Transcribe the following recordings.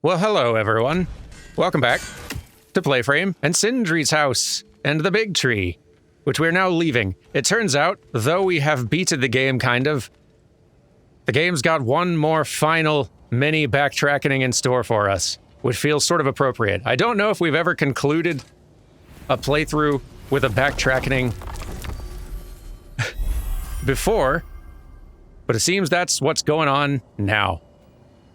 Well, hello, everyone. Welcome back to PlayFrame and Sindri's house and the big tree, which we're now leaving. It turns out, though we have beaten the game, kind of, the game's got one more final mini backtracking in store for us, which feels sort of appropriate. I don't know if we've ever concluded a playthrough with a backtracking before, but it seems that's what's going on now.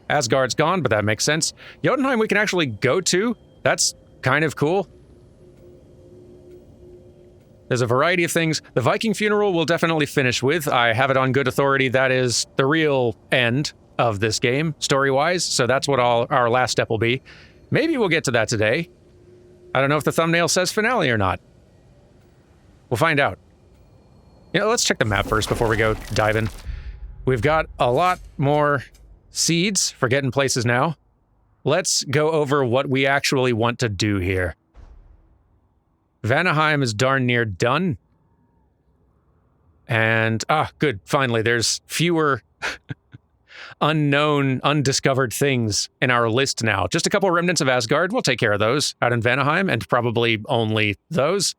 Asgard's gone, but that makes sense. Jotunheim we can actually go to. That's kind of cool. There's a variety of things. The Viking funeral we'll definitely finish with. I have it on good authority. That is the real end of this game, story-wise, so that's what our last step will be. Maybe we'll get to that today. I don't know if the thumbnail says finale or not. We'll find out. You know, let's check the map first before we go diving. We've got a lot more seeds for getting places now. Let's go over what we actually want to do here. Vanaheim is darn near done. And, good, finally, there's fewer unknown, undiscovered things in our list now. Just a couple remnants of Asgard, we'll take care of those out in Vanaheim, and probably only those.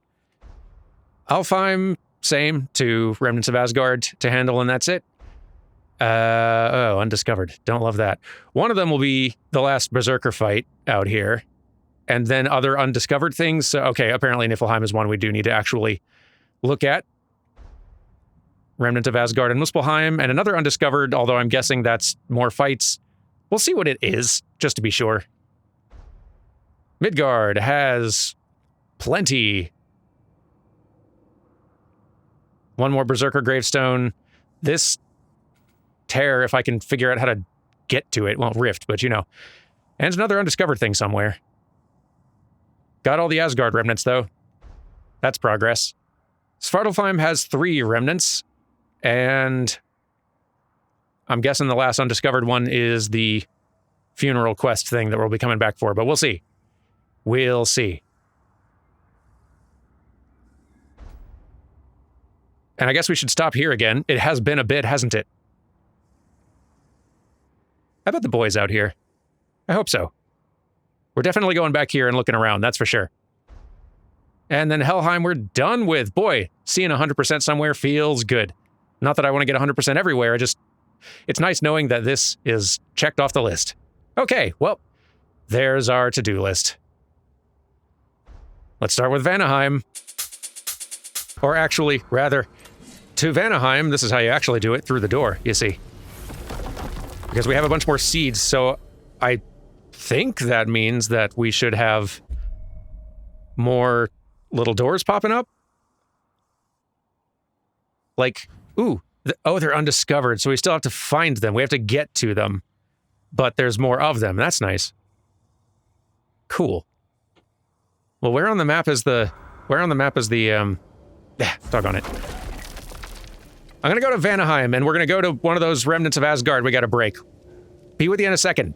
Alfheim, same, 2 remnants of Asgard to handle, and that's it. Undiscovered. Don't love that. One of them will be the last Berserker fight out here. And then other undiscovered things. So, okay, apparently Niflheim is one we do need to actually look at. Remnant of Asgard and Muspelheim. And another undiscovered, although I'm guessing that's more fights. We'll see what it is, just to be sure. Midgard has plenty. One more Berserker gravestone. This tear, if I can figure out how to get to it. Well, rift, but you know. And another undiscovered thing somewhere. Got all the Asgard remnants, though. That's progress. Svartalfheim has 3 remnants, and I'm guessing the last undiscovered one is the funeral quest thing that we'll be coming back for, but we'll see. We'll see. And I guess we should stop here again. It has been a bit, hasn't it? How about the boys out here? I hope so. We're definitely going back here and looking around, that's for sure. And then Helheim we're done with. Boy, seeing 100% somewhere feels good. Not that I want to get 100% everywhere, it's nice knowing that this is checked off the list. Okay, well, there's our to-do list. Let's start with Vanaheim. Or actually, rather, to Vanaheim, this is how you actually do it, through the door, you see. Because we have a bunch more seeds, so I think that means that we should have more little doors popping up. Like, they're undiscovered, so we still have to find them. We have to get to them, but there's more of them. That's nice. Cool. Well, where on the map is the doggone it. I'm gonna go to Vanaheim, and we're gonna go to one of those remnants of Asgard we got to break. Be with you in a second.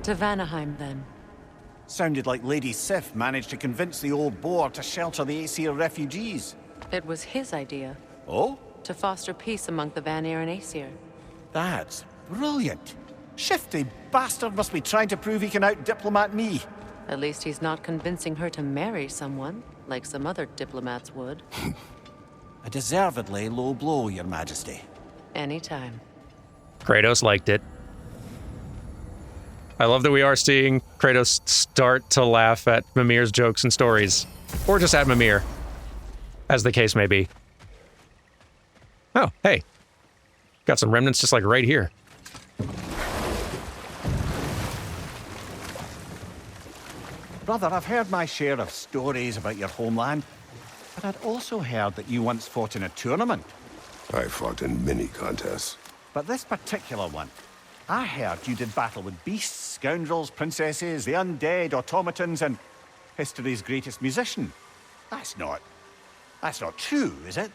To Vanaheim, then. Sounded like Lady Sif managed to convince the old boar to shelter the Aesir refugees. It was his idea. Oh? To foster peace among the Vanir and Aesir. That's brilliant. Shifty bastard must be trying to prove he can out-diplomat me. At least he's not convincing her to marry someone, like some other diplomats would. A deservedly low blow, Your Majesty. Anytime. Kratos liked it. I love that we are seeing Kratos start to laugh at Mimir's jokes and stories. Or just at Mimir, as the case may be. Oh, hey. Got some remnants just like right here. Brother, I've heard my share of stories about your homeland, but I'd also heard that you once fought in a tournament. I fought in many contests. But this particular one, I heard you did battle with beasts, scoundrels, princesses, the undead, automatons, and history's greatest musician. That's not true, is it?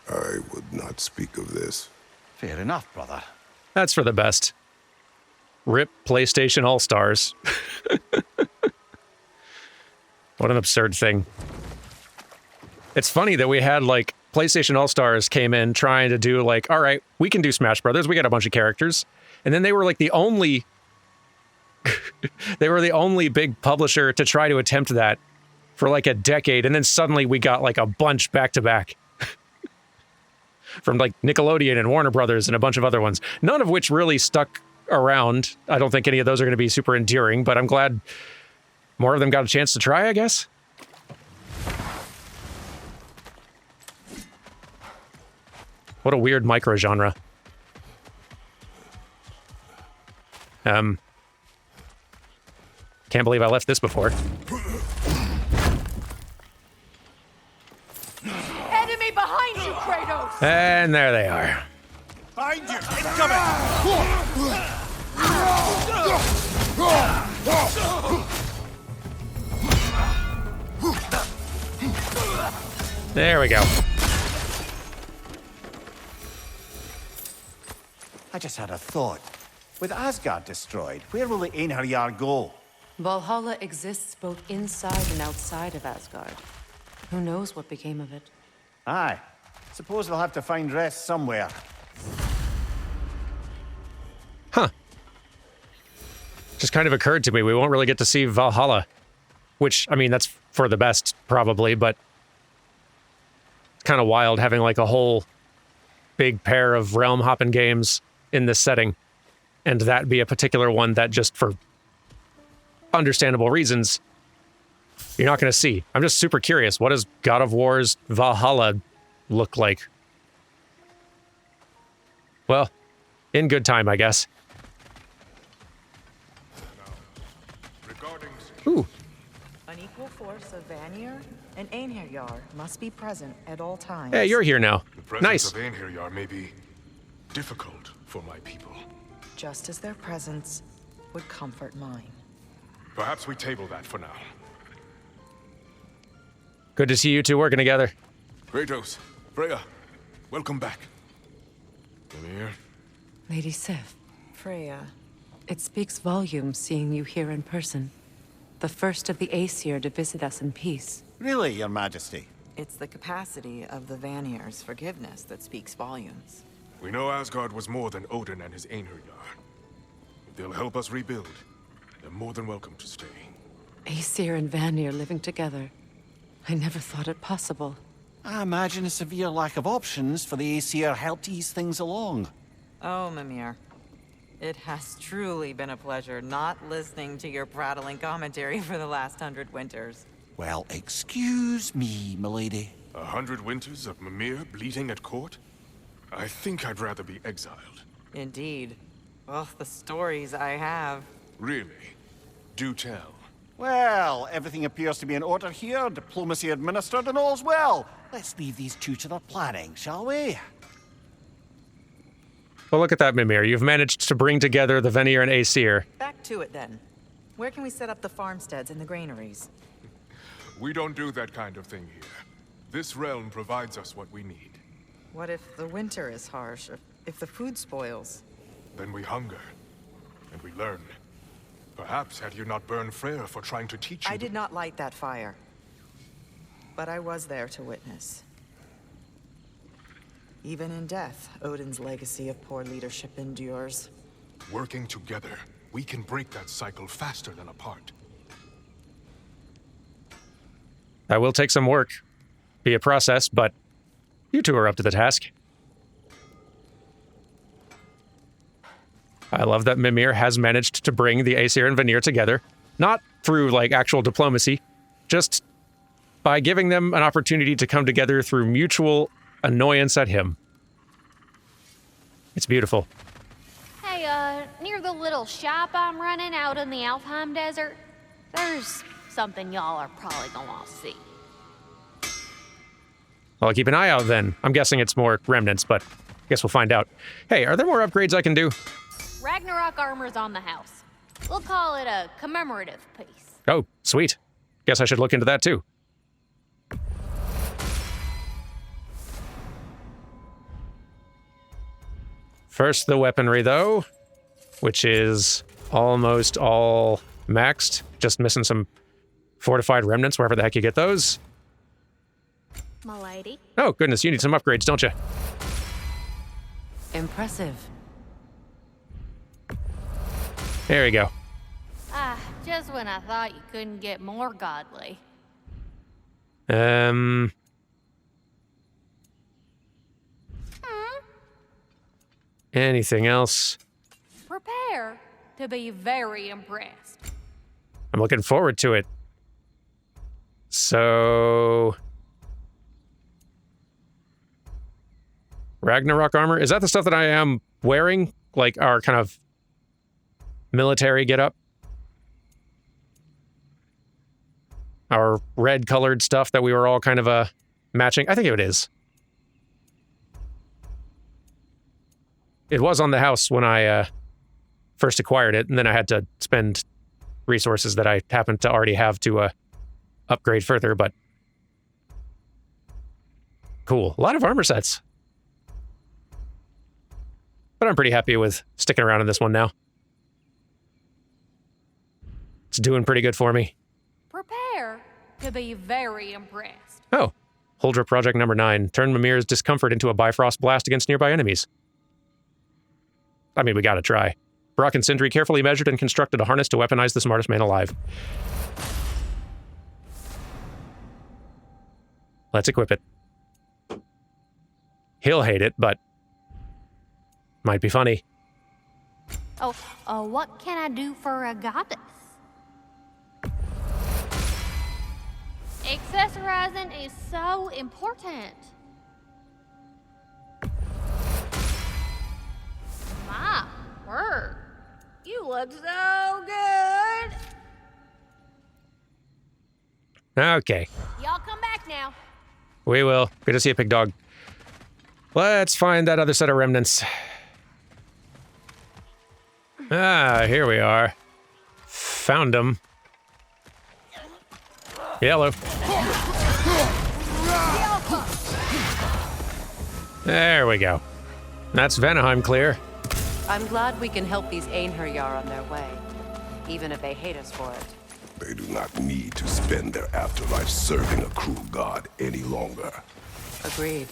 I would not speak of this. Fair enough, brother. That's for the best. RIP PlayStation All-Stars. What an absurd thing. It's funny that we had, like, PlayStation All-Stars came in trying to do, like, all right, we can do Smash Brothers. We got a bunch of characters. And then they were, like, the only They were the only big publisher to try to attempt that for like a decade, and then suddenly we got like a bunch back to back. From like Nickelodeon and Warner Brothers and a bunch of other ones, none of which really stuck around. I don't think any of those are going to be super enduring, but I'm glad more of them got a chance to try, I guess. What a weird micro-genre. Can't believe I left this before. Enemy behind you, Kratos! And there they are. Find you! Incoming! There we go. I just had a thought. With Asgard destroyed, where will the Einherjar go? Valhalla exists both inside and outside of Asgard. Who knows what became of it? Aye. Suppose they'll have to find rest somewhere. Huh. Just kind of occurred to me, we won't really get to see Valhalla. Which, I mean, that's for the best, probably, but it's kind of wild having like a whole big pair of realm-hopping games in this setting, and that be a particular one that just for understandable reasons, you're not going to see. I'm just super curious. What does God of War's Valhalla look like? Well, in good time, I guess. Ooh. An equal force of Vanir and Einherjar must be present at all times. Hey, you're here now. The presence Nice. of Einherjar may be difficult for my people. Just as their presence would comfort mine. Perhaps we table that for now. Good to see you two working together. Kratos, Freya, welcome back. Mimir, Lady Sif, Freya, it speaks volumes seeing you here in person. The first of the Aesir to visit us in peace. Really, Your Majesty? it's the capacity of the Vanir's forgiveness that speaks volumes. we know Asgard was more than Odin and his Einherjar. If they'll help us rebuild, they're more than welcome to stay. Aesir and Vanir living together. I never thought it possible. I imagine a severe lack of options for the Aesir helped ease things along. Oh, Mimir. It has truly been a pleasure not listening to your prattling commentary for the last 100 winters. Well, excuse me, milady. 100 winters of Mimir bleeding at court? I think I'd rather be exiled. Indeed. Oh, the stories I have. Really? Do tell. Well, everything appears to be in order here, diplomacy administered, and all's well. Let's leave these two to their planning, shall we? Well, look at that, Mimir. You've managed to bring together the Vanir and Aesir. Back to it then. Where can we set up the farmsteads and the granaries? We don't do that kind of thing here. This realm provides us what we need. What if the winter is harsh? If the food spoils? Then we hunger, and we learn. Perhaps had you not burned Freya for trying to teach you... I did not light that fire. But I was there to witness. Even in death, Odin's legacy of poor leadership endures. Working together, we can break that cycle faster than apart. That will take some work. Be a process, but you two are up to the task. I love that Mimir has managed to bring the Aesir and Vanir together, not through, like, actual diplomacy, just by giving them an opportunity to come together through mutual annoyance at him. It's beautiful. Hey, near the little shop I'm running out in the Alfheim Desert, there's something y'all are probably gonna want to see. I'll keep an eye out then. I'm guessing it's more remnants, but I guess we'll find out. Hey, are there more upgrades I can do? Ragnarok armor's on the house. We'll call it a commemorative piece. Oh, sweet. Guess I should look into that too. First, the weaponry, though, which is almost all maxed. Just missing some fortified remnants, wherever the heck you get those. M'lady. Oh, goodness, you need some upgrades, don't you? Impressive. There you go. Ah, Just when I thought you couldn't get more godly. Anything else? Prepare to be very impressed. I'm looking forward to it. So... Ragnarok armor? Is that the stuff that I am wearing? Like our kind of military getup? Our red-colored stuff that we were all kind of matching? I think it is. It was on the house when I first acquired it, and then I had to spend resources that I happened to already have to upgrade further, but... Cool. A lot of armor sets. But I'm pretty happy with sticking around in this one now. It's doing pretty good for me. Prepare to be very impressed. Oh. Huldra Project number 9. Turn Mimir's discomfort into a Bifrost blast against nearby enemies. I mean, we gotta try. Brock and Sindri carefully measured and constructed a harness to weaponize the smartest man alive. Let's equip it. He'll hate it, but... might be funny. Oh, what can I do for a goddess? Accessorizing is so important. My word. You look so good. Okay. Y'all come back now. We will. Good to see you, pig dog. Let's find that other set of remnants. Ah, here we are. Found them. Yellow. There we go. That's Vanaheim clear. I'm glad we can help these Einherjar on their way, even if they hate us for it. They do not need to spend their afterlife serving a cruel god any longer. Agreed.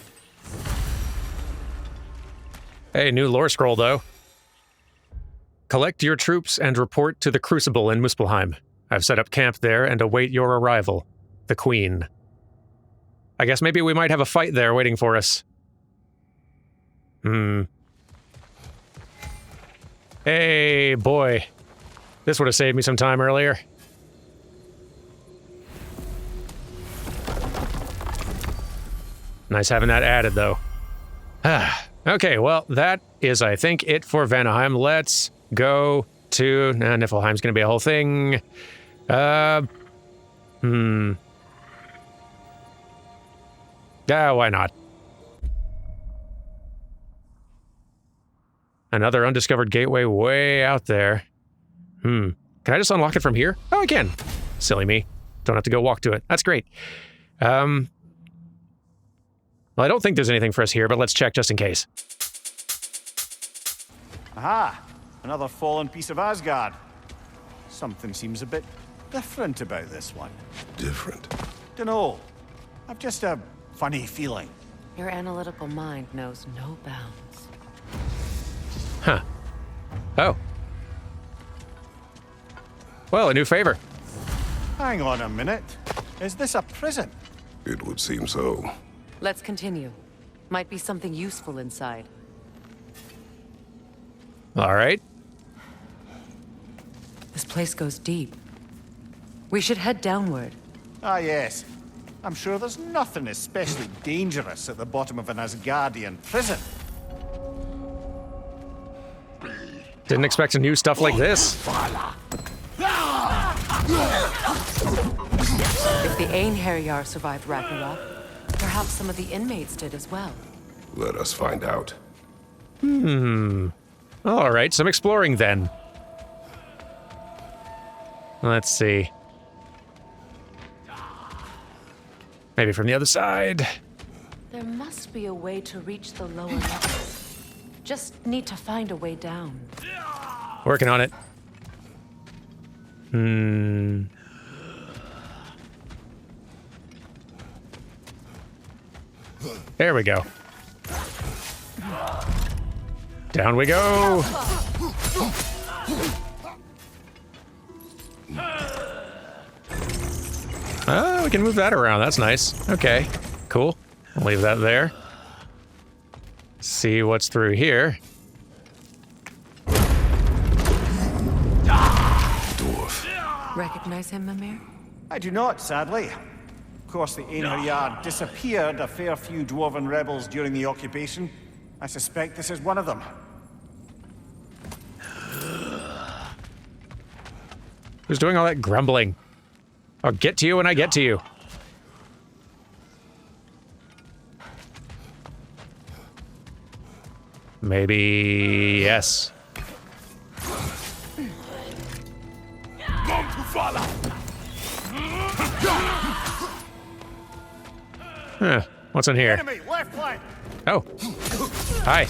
Hey, new lore scroll, though. Collect your troops and report to the Crucible in Muspelheim. I've set up camp there and await your arrival. The Queen. I guess maybe we might have a fight there waiting for us. Hey, boy. This would have saved me some time earlier. Nice having that added, though. Okay, well, that is, I think, it for Vanaheim. Let's go to... Niflheim's gonna be a whole thing. Yeah, why not? Another undiscovered gateway way out there. Can I just unlock it from here? Oh, I can. Silly me. Don't have to go walk to it. That's great. Well, I don't think there's anything for us here, but let's check just in case. Aha! Another fallen piece of Asgard. Something seems a bit different about this one. Different. Dunno. I've just a funny feeling. Your analytical mind knows no bounds. Huh. Oh. Well, a new favor. Hang on a minute. Is this a prison? It would seem so. Let's continue. Might be something useful inside. All right. This place goes deep. We should head downward. Ah, yes. I'm sure there's nothing especially dangerous at the bottom of an Asgardian prison. Didn't expect to new stuff like this. If the Einherjar survived Ragnarok, perhaps some of the inmates did as well. Let us find out. All right, some exploring then. Let's see. Maybe from the other side. There must be a way to reach the lower levels. Just need to find a way down. Working on it. There we go. Down we go. Oh, we can move that around. That's nice. Okay, cool. I'll leave that there. See what's through here. Dwarf. Recognize him, Mimir? I do not, sadly. Of course, the Einherjar disappeared a fair few dwarven rebels during the occupation. I suspect this is one of them. Who's doing all that grumbling? I'll get to you when I get to you. Maybe yes. Huh, what's in here? Enemy, left flank! Oh. Hi.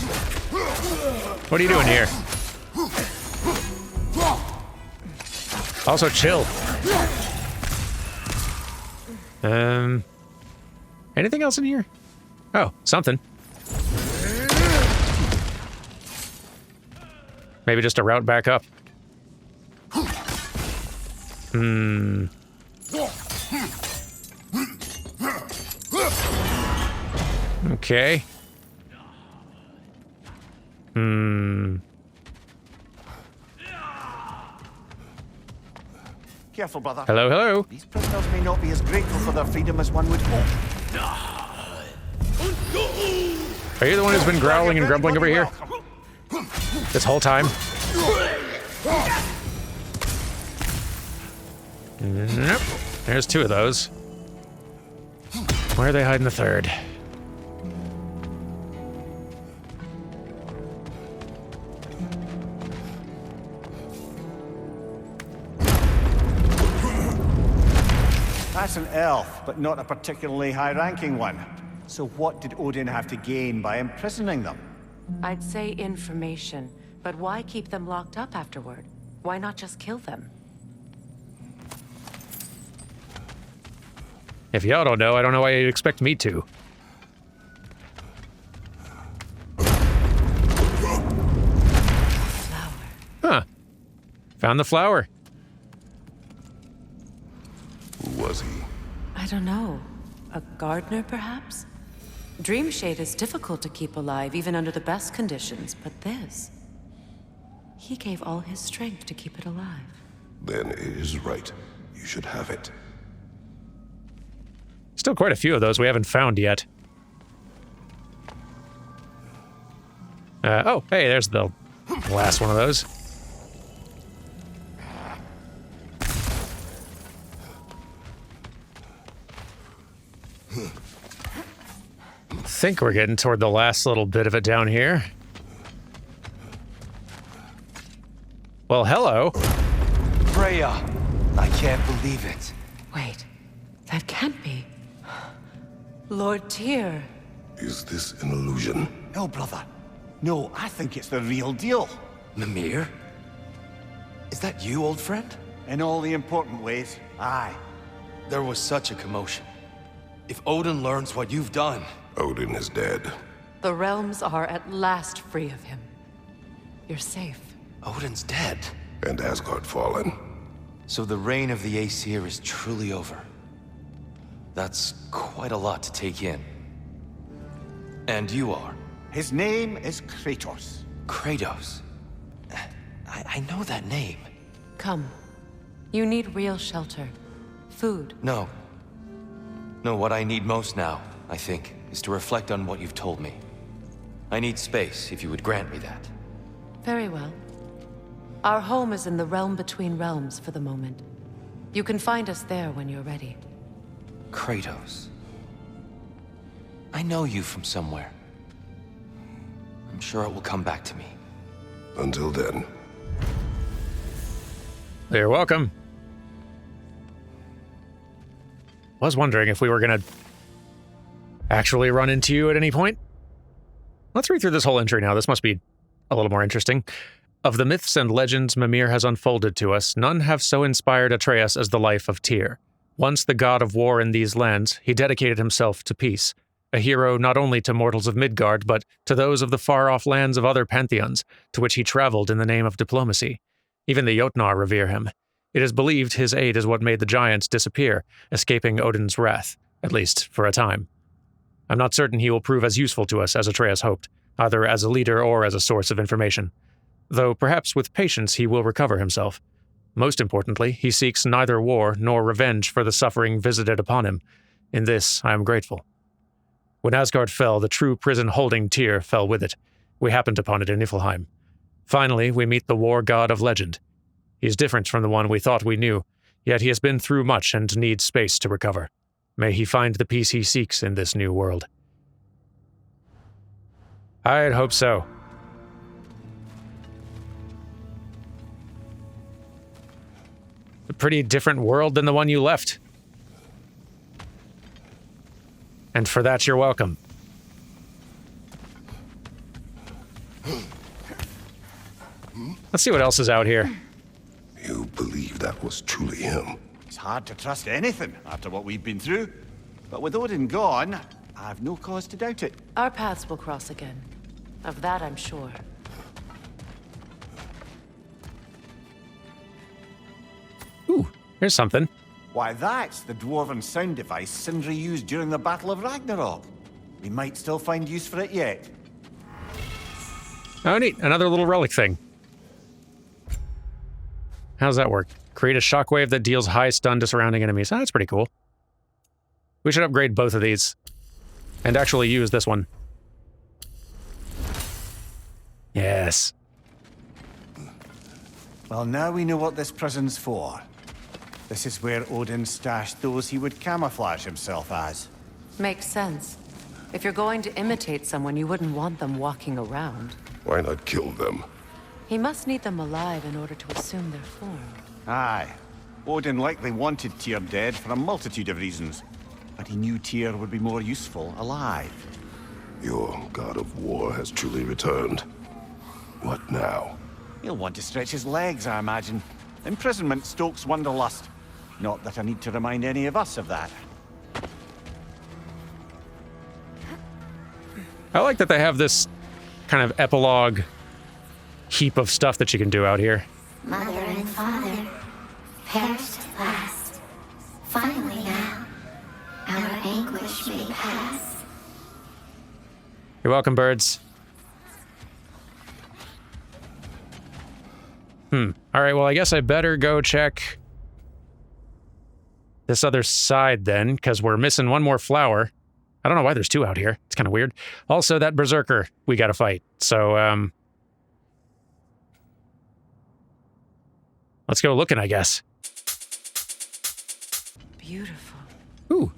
What are you doing here? Also chill. Anything else in here? Oh, something. Maybe just a route back up. Okay. Careful, brother. Hello, hello. These prisoners may not be as grateful for their freedom as one would hope. Are you the one who's been growling and grumbling over here this whole time? Nope. There's two of those. Where are they hiding the third? That's an elf, but not a particularly high-ranking one. So what did Odin have to gain by imprisoning them? I'd say information, but why keep them locked up afterward? Why not just kill them? If y'all don't know, I don't know why you'd expect me to. Flower. Huh. Found the flower. Who was he? I don't know. A gardener, perhaps? Dreamshade is difficult to keep alive, even under the best conditions, but this... He gave all his strength to keep it alive. Then it is right. You should have it. Still quite a few of those we haven't found yet. Oh, hey, there's the last one of those. I think we're getting toward the last little bit of it down here. Well, hello. Freya, I can't believe it. Wait, that can't be. Lord Tyr. Is this an illusion? No, brother. No, I think it's the real deal. Mimir? Is that you, old friend? In all the important ways, aye. There was such a commotion. If Odin learns what you've done... Odin is dead. The realms are at last free of him. You're safe. Odin's dead. And Asgard fallen. So the reign of the Aesir is truly over. That's quite a lot to take in. And you are? His name is Kratos. Kratos. I know that name. Come. You need real shelter. Food. No. No, what I need most now, I think, is to reflect on what you've told me. I need space, if you would grant me that. Very well. Our home is in the realm between realms for the moment. You can find us there when you're ready. Kratos. I know you from somewhere. I'm sure it will come back to me. Until then. You're welcome. Was wondering if we were gonna actually run into you at any point. Let's read through this whole entry now. This must be a little more interesting. Of the myths and legends Mimir has unfolded to us, none have so inspired Atreus as the life of Tyr. Once the god of war in these lands, he dedicated himself to peace. A hero not only to mortals of Midgard, but to those of the far-off lands of other pantheons, to which he traveled in the name of diplomacy. Even the Jotnar revere him. It is believed his aid is what made the giants disappear, escaping Odin's wrath, at least for a time. I'm not certain he will prove as useful to us as Atreus hoped, either as a leader or as a source of information. Though perhaps with patience he will recover himself. Most importantly, he seeks neither war nor revenge for the suffering visited upon him. In this, I am grateful. When Asgard fell, the true prison-holding Tyr fell with it. We happened upon it in Niflheim. Finally, we meet the war god of legend. He is different from the one we thought we knew, yet he has been through much and needs space to recover. May he find the peace he seeks in this new world. I'd hope so. A pretty different world than the one you left. And for that, you're welcome. Let's see what else is out here. You believe that was truly him? It's hard to trust anything after what we've been through. But with Odin gone, I've no cause to doubt it. Our paths will cross again. Of that I'm sure. Ooh, here's something. Why, that's the dwarven sound device Sindri used during the Battle of Ragnarok. We might still find use for it yet. Oh, neat. Another little relic thing. How does that work? Create a shockwave that deals high stun to surrounding enemies. Oh, that's pretty cool. We should upgrade both of these. And actually use this one. Yes. Well, now we know what this prison's for. This is where Odin stashed those he would camouflage himself as. Makes sense. If you're going to imitate someone, you wouldn't want them walking around. Why not kill them? He must need them alive in order to assume their form. Aye. Odin likely wanted Tyr dead for a multitude of reasons. But he knew Tyr would be more useful alive. Your god of war has truly returned. What now? He'll want to stretch his legs, I imagine. Imprisonment stokes wanderlust. Not that I need to remind any of us of that. I like that they have this kind of epilogue heap of stuff that you can do out here. Mother and father perished at last. Finally now, our anguish may pass. You're welcome, birds. Alright, well, I guess I better go check this other side then, because we're missing one more flower. I don't know why there's two out here. It's kind of weird. Also, that berserker we gotta fight. So, let's go looking, I guess. Beautiful. Ooh.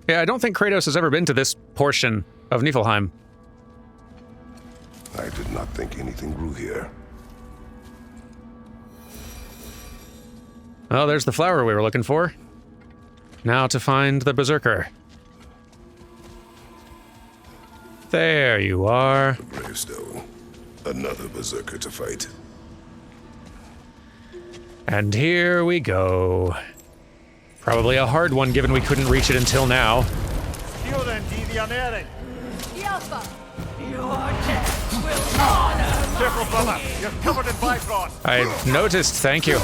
Yeah, I don't think Kratos has ever been to this portion of Niflheim. I did not think anything grew here. Oh, there's the flower we were looking for. Now to find the berserker. There you are. The gravestone. Another berserker to fight. And here we go. Probably a hard one given we couldn't reach it until now. Careful, brother. You're covered in Bifrost. I noticed, thank you.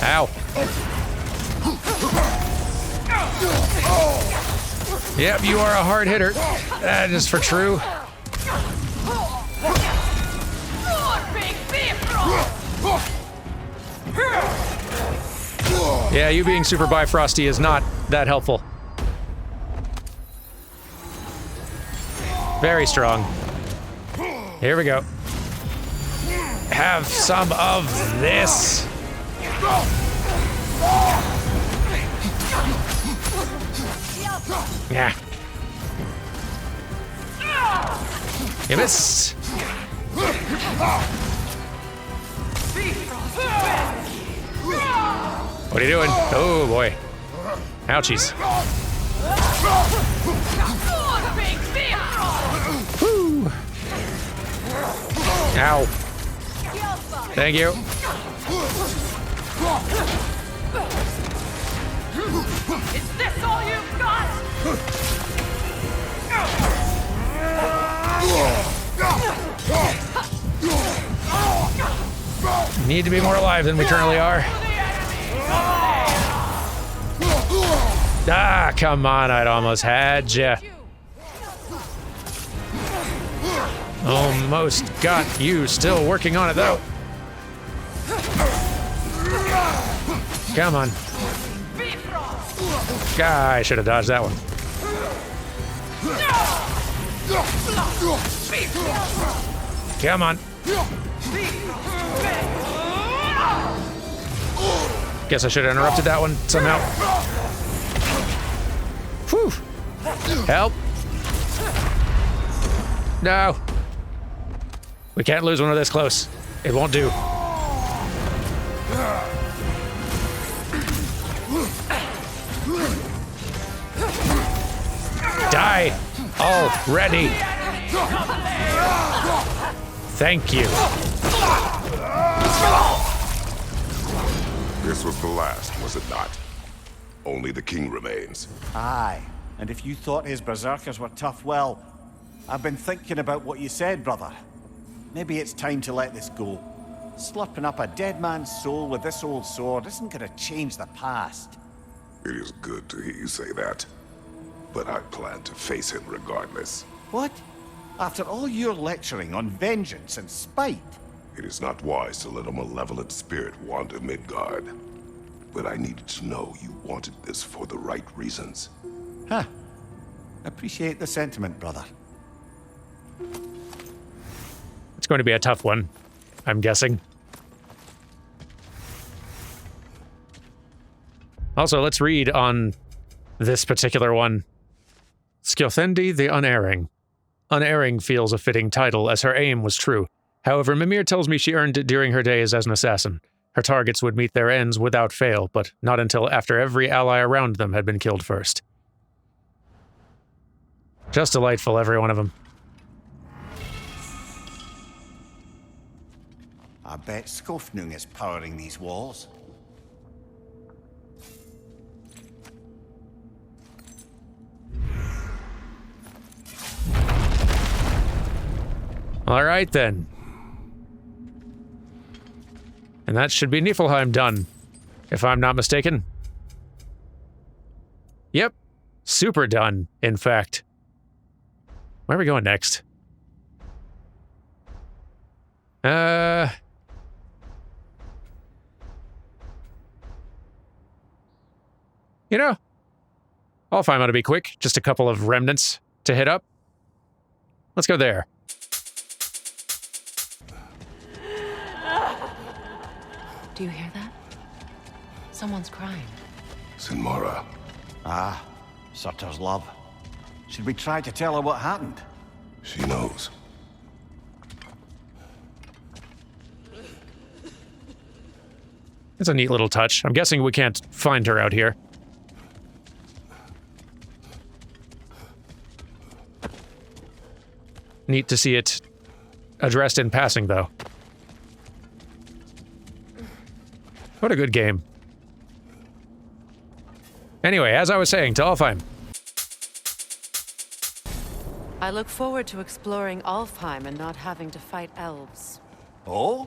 Ow. Yep, you are a hard hitter. That is for true. Yeah, you being super Bifrosty is not that helpful. Very strong. Here we go. Have some of this. Yeah. You missed. What are you doing? Oh boy. Ouchies. Woo. Ow. Thank you. Is this all you've got? Need to be more alive than we currently are. Ah, come on, I'd almost had ya. Almost got you, still working on it though. Come on. God, I should have dodged that one. Come on. Guess I should have interrupted that one somehow. Whew. Help. No. We can't lose one of this close. It won't do. Die already. Thank you. This was the last, was it not? Only the king remains. Aye, and if you thought his berserkers were tough, well, I've been thinking about what you said, brother. Maybe it's time to let this go. Slurping up a dead man's soul with this old sword isn't gonna change the past. It is good to hear you say that. But I plan to face him regardless. What? After all your lecturing on vengeance and spite? It is not wise to let a malevolent spirit wander Midgard. But I needed to know you wanted this for the right reasons. Huh. Appreciate the sentiment, brother. It's going to be a tough one, I'm guessing. Also, let's read on this particular one. Skjothendi the Unerring. Unerring feels a fitting title, as her aim was true. However, Mimir tells me she earned it during her days as an assassin. Her targets would meet their ends without fail, but not until after every ally around them had been killed first. Just delightful, every one of them. I bet Skofnung is powering these walls. All right, then. And that should be Niflheim done, if I'm not mistaken. Yep. Super done, in fact. Where are we going next? You know, Alfheim ought to be quick. Just a couple of remnants to hit up. Let's go there. Do you hear that? Someone's crying. Sinmara. Ah, Surtur's love. Should we try to tell her what happened? She knows. It's a neat little touch. I'm guessing we can't find her out here. Neat to see it addressed in passing, though. What a good game. Anyway, as I was saying, to Alfheim. I look forward to exploring Alfheim and not having to fight elves. Oh?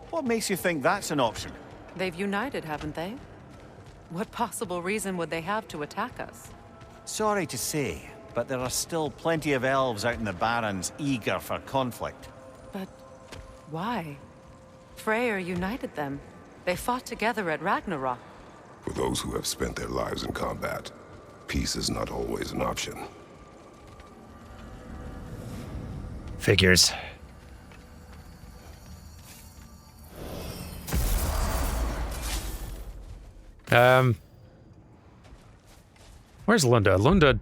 What makes you think that's an option? They've united, haven't they? What possible reason would they have to attack us? Sorry to say, but there are still plenty of elves out in the Barrens eager for conflict. But why? Freyr united them. They fought together at Ragnarok. For those who have spent their lives in combat, peace is not always an option. Figures. Where's Lunda? Lunda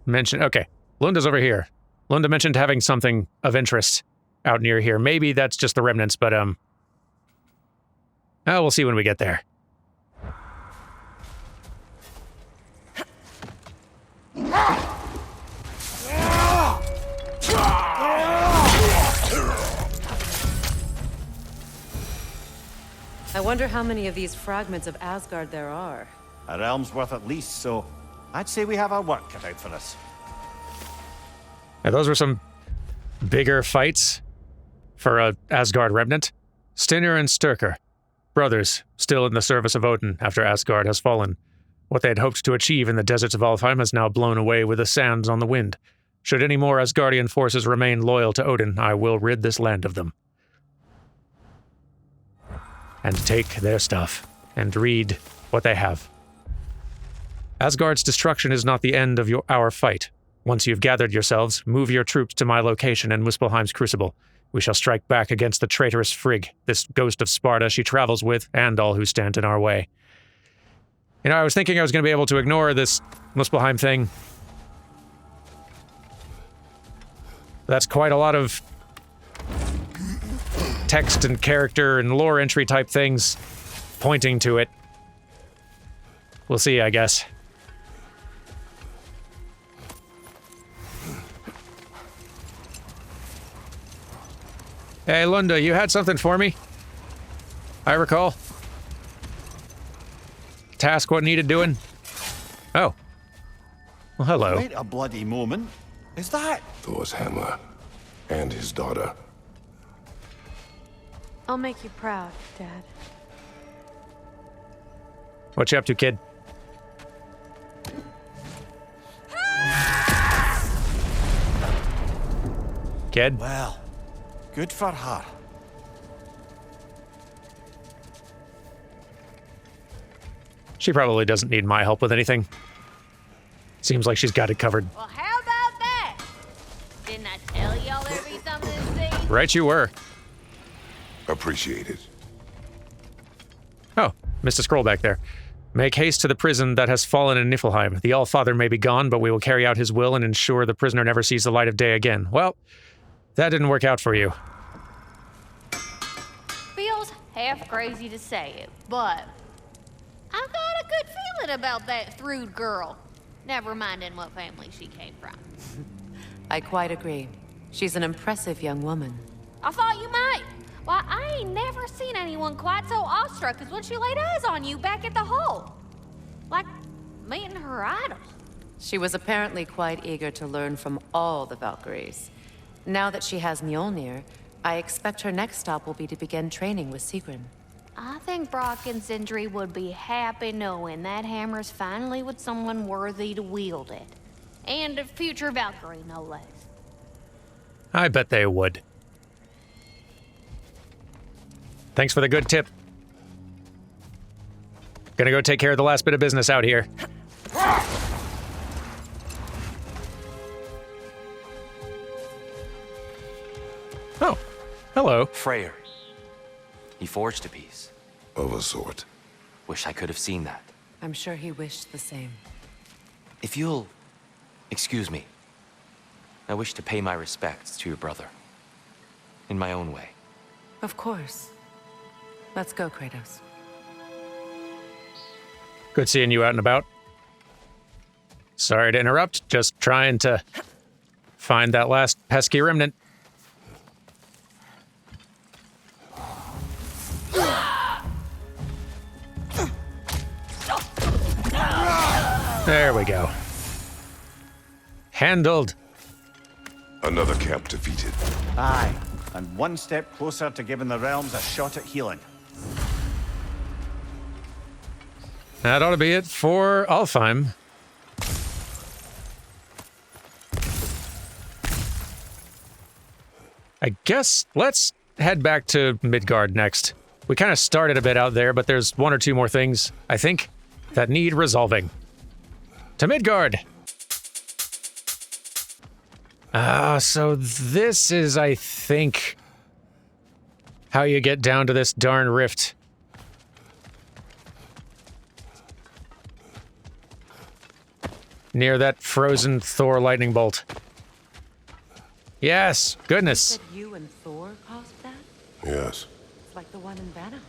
mentioned... Okay, Lunda's over here. Lunda mentioned having something of interest out near here. Maybe that's just the remnants, but, we'll see when we get there. I wonder how many of these fragments of Asgard there are. A realm's worth at least, so I'd say we have our work cut out for us. Now, those were some bigger fights for a Asgard remnant. Stinner and Sturker, brothers, still in the service of Odin after Asgard has fallen. What they had hoped to achieve in the deserts of Alfheim has now blown away with the sands on the wind. Should any more Asgardian forces remain loyal to Odin, I will rid this land of them. And take their stuff, and read what they have. Asgard's destruction is not the end of our fight. Once you've gathered yourselves, move your troops to my location in Muspelheim's crucible. We shall strike back against the traitorous Frigg, this ghost of Sparta she travels with, and all who stand in our way. You know, I was thinking I was going to be able to ignore this Muspelheim thing. That's quite a lot of text and character and lore entry type things pointing to it. We'll see, I guess. Hey, Lunda, you had something for me? I recall. Task what needed doing? Oh. Well, hello. Wait a bloody moment. Is that? Thor's hammer. And his daughter. I'll make you proud, Dad. What you up to, kid? Kid? Well, good for her. She probably doesn't need my help with anything. Seems like she's got it covered. Well, how about that? Didn't I tell y'all there'd be something to see? Right you were. Appreciate it. Oh, missed a scroll back there. Make haste to the prison that has fallen in Niflheim. The All-Father may be gone, but we will carry out his will and ensure the prisoner never sees the light of day again. Well, that didn't work out for you. Feels half crazy to say it, but I've got a good feeling about that Thrud girl. Never minding what family she came from. I quite agree. She's an impressive young woman. I thought you might. Why, I ain't never seen anyone quite so awestruck as when she laid eyes on you back at the hole. Like meeting her idol. She was apparently quite eager to learn from all the Valkyries. Now that she has Mjolnir, I expect her next stop will be to begin training with Sigrun. I think Brock and Sindri would be happy knowing that hammer's finally with someone worthy to wield it. And a future Valkyrie, no less. I bet they would. Thanks for the good tip. Gonna go take care of the last bit of business out here. Oh, hello. Freyr. He forged a piece. Of a sort. Wish I could have seen that. I'm sure he wished the same. If you'll excuse me, I wish to pay my respects to your brother. In my own way. Of course. Let's go, Kratos. Good seeing you out and about. Sorry to interrupt, just trying to find that last pesky remnant. There we go. Handled. Another camp defeated. Aye, and one step closer to giving the realms a shot at healing. That ought to be it for Alfheim. I guess let's head back to Midgard next. We kind of started a bit out there, but there's one or two more things, I think, that need resolving. To Midgard! So this is, I think, how you get down to this darn rift. Near that frozen Thor lightning bolt. Yes, goodness. You said you and Thor caused that? Yes. It's like the one in Vanaheim.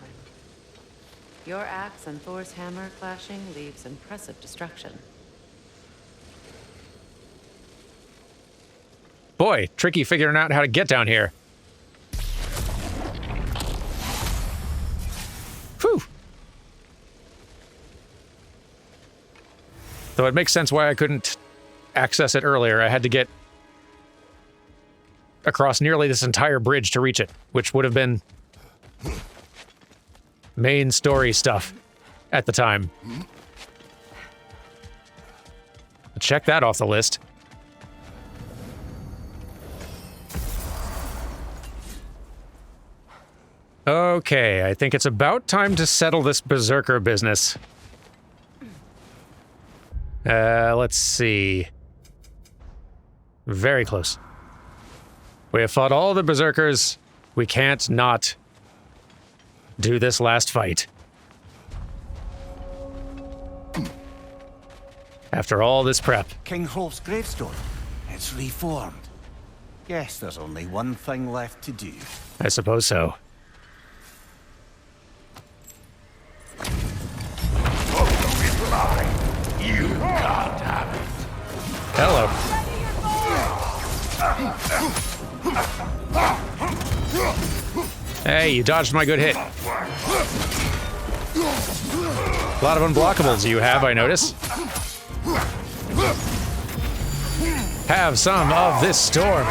Your axe and Thor's hammer clashing leaves impressive destruction. Boy, tricky figuring out how to get down here. Whew. Though it makes sense why I couldn't access it earlier. I had to get across nearly this entire bridge to reach it, which would have been main story stuff at the time. Check that off the list. Okay, I think it's about time to settle this berserker business. Let's see. Very close. We have fought all the berserkers. We can't not do this last fight. After all this prep. King Hrolf's gravestone. It's reformed. Guess there's only one thing left to do. I suppose so. You can't have it. Hello. Hey, you dodged my good hit. A lot of unblockables you have, I notice. Have some of this storm.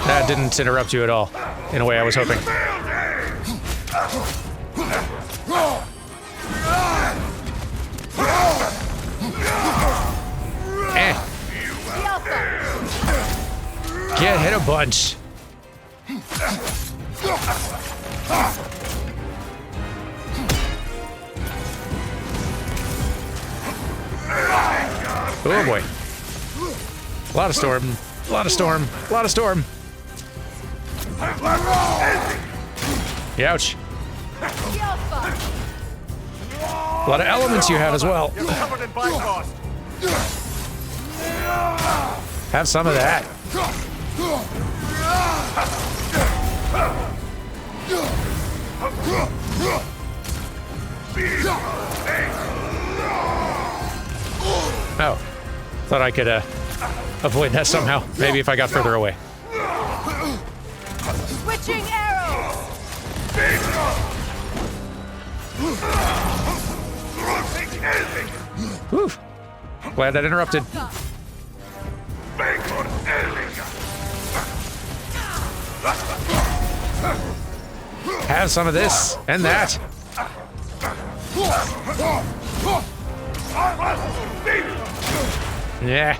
That didn't interrupt you at all, in a way I was hoping. Get hit a bunch. Oh boy. A lot of storm. A lot of storm. A lot of storm. Ouch. A lot of elements you have as well. You're covered in bifrost. Have some of that. Oh. Thought I could avoid that somehow. Maybe if I got further away. Switching arrows! Whew. Glad that interrupted. Have some of this and that. Yeah.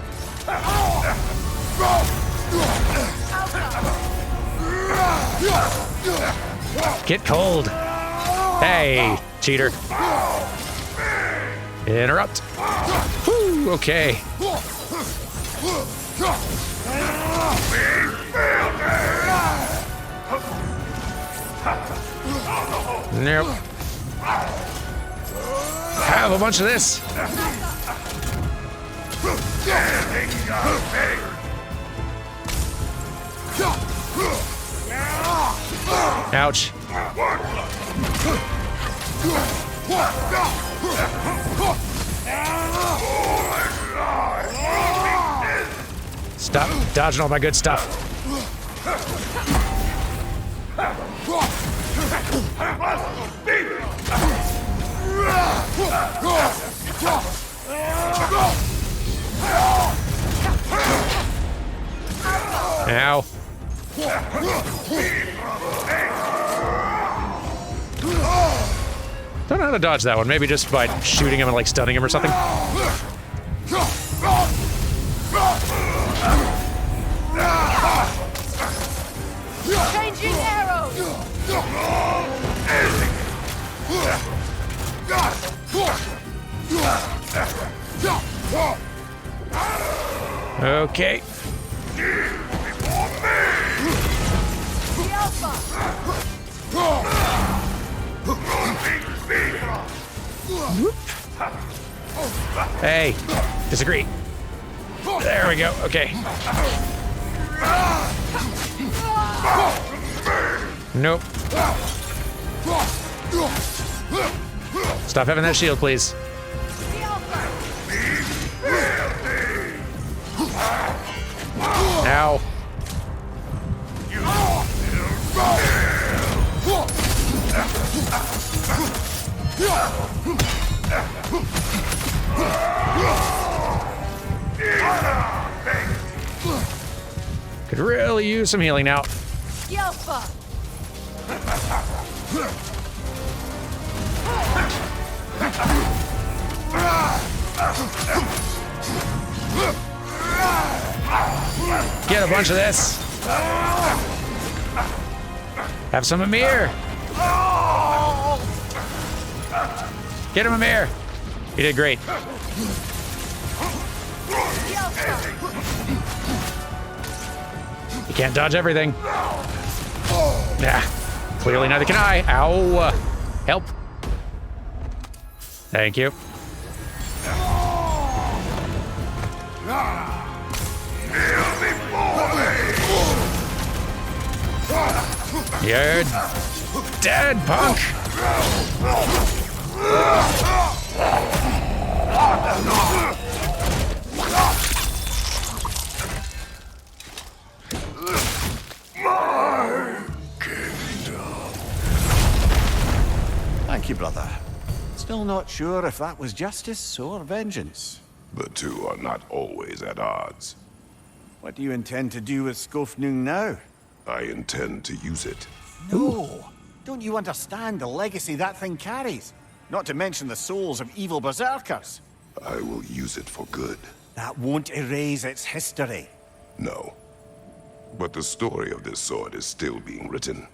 Get cold. Hey, cheater. Interrupt. Whew, okay. Nope. Have a bunch of this. Ouch. Stop dodging all my good stuff. Ow. Don't know how to dodge that one. Maybe just by shooting him and like stunning him or something. Changing arrows! Okay. Hey, disagree. There we go. Okay. Nope. Stop having that shield, please. Ow. Could really use some healing now. Get a bunch of this. Have some Amir. Get him, Amir. You did great. You can't dodge everything. Yeah, clearly neither can I. Ow. Help. Thank you. You're dead, punk! Thank you, brother. Still not sure if that was justice or vengeance. The two are not always at odds. What do you intend to do with Skofnung now? I intend to use it. No! Don't you understand the legacy that thing carries? Not to mention the souls of evil berserkers. I will use it for good. That won't erase its history. No. But the story of this sword is still being written.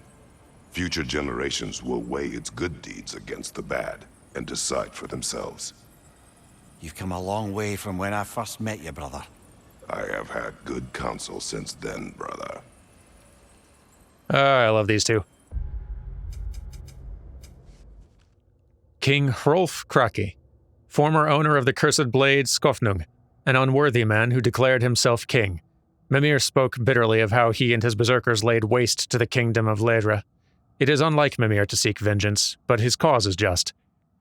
Future generations will weigh its good deeds against the bad and decide for themselves. You've come a long way from when I first met you, brother. I have had good counsel since then, brother. I love these two. King Hrolf Kraki, former owner of the cursed blade Skofnung, an unworthy man who declared himself king. Mimir spoke bitterly of how he and his berserkers laid waste to the kingdom of Ledra. It is unlike Mimir to seek vengeance, but his cause is just.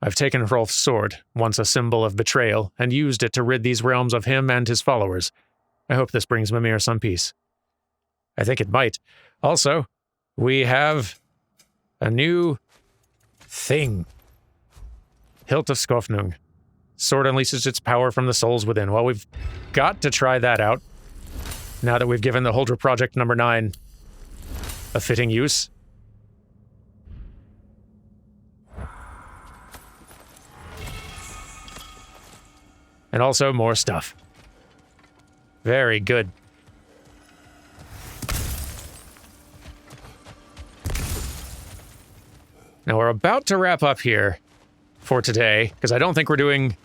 I've taken Hrolf's sword, once a symbol of betrayal, and used it to rid these realms of him and his followers. I hope this brings Mimir some peace. I think it might. Also, we have a new thing. Hilt of Skofnung. Sword unleashes its power from the souls within. Well, we've got to try that out. Now that we've given the Huldra Project number 9 a fitting use. And also more stuff. Very good. Now we're about to wrap up here for today, because I don't think we're doing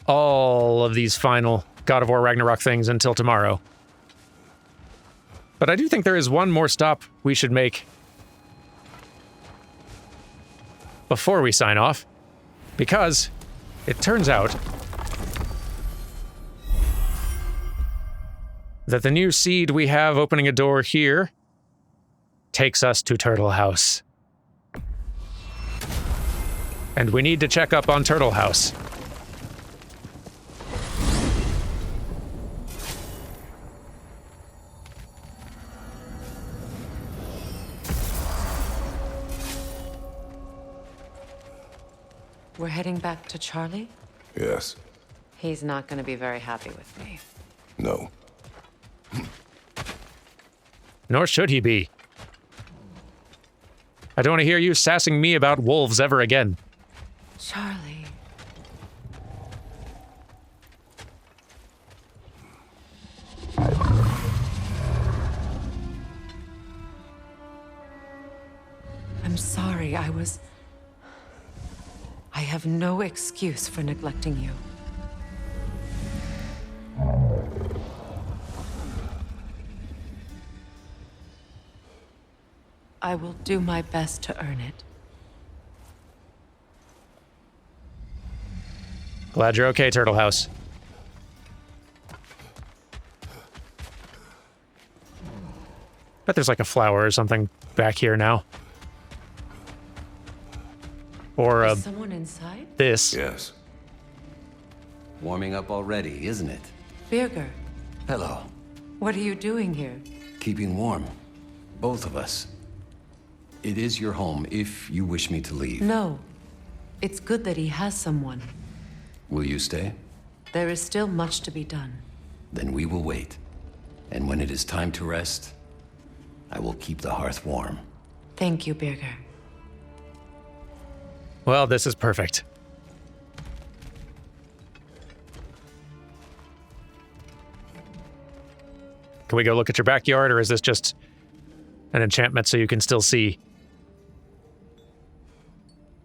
all of these final God of War Ragnarok things until tomorrow. But I do think there is one more stop we should make before we sign off, because it turns out that the new seed we have opening a door here takes us to Turtle House. And we need to check up on Turtle House. We're heading back to Charlie? Yes. He's not going to be very happy with me. No. Nor should he be. I don't want to hear you sassing me about wolves ever again. Charlie. I'm sorry, I have no excuse for neglecting you. I will do my best to earn it. Glad you're okay, Turtle House. Bet there's like a flower or something back here now. Or Is someone inside? this. Yes. Warming up already, isn't it? Birger, Hello. what are you doing here? Keeping warm. Both of us. It is your home if you wish me to leave. No. It's good that he has someone. Will you stay? There is still much to be done. Then we will wait. And when it is time to rest, I will keep the hearth warm. Thank you, Birger. Well, this is perfect. Can we go look at your backyard, or is this just an enchantment so you can still see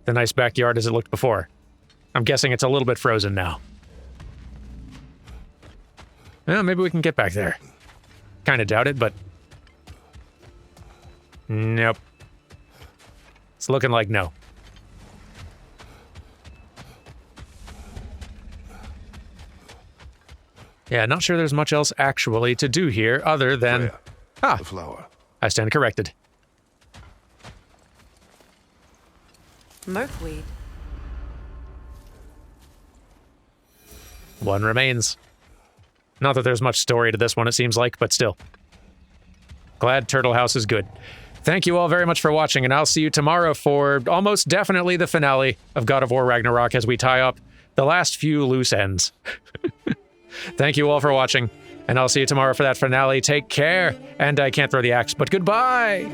the nice backyard as it looked before? I'm guessing it's a little bit frozen now. Well, maybe we can get back there. Kind of doubt it, but... Nope. It's looking like no. Yeah, not sure there's much else actually to do here other than... Freya, the flower. I stand corrected. Merkweed. One remains. Not that there's much story to this one, it seems like, but still. Glad Turtle House is good. Thank you all very much for watching, and I'll see you tomorrow for almost definitely the finale of God of War Ragnarok as we tie up the last few loose ends. Thank you all for watching, and I'll see you tomorrow for that finale. Take care, and I can't throw the axe, but goodbye!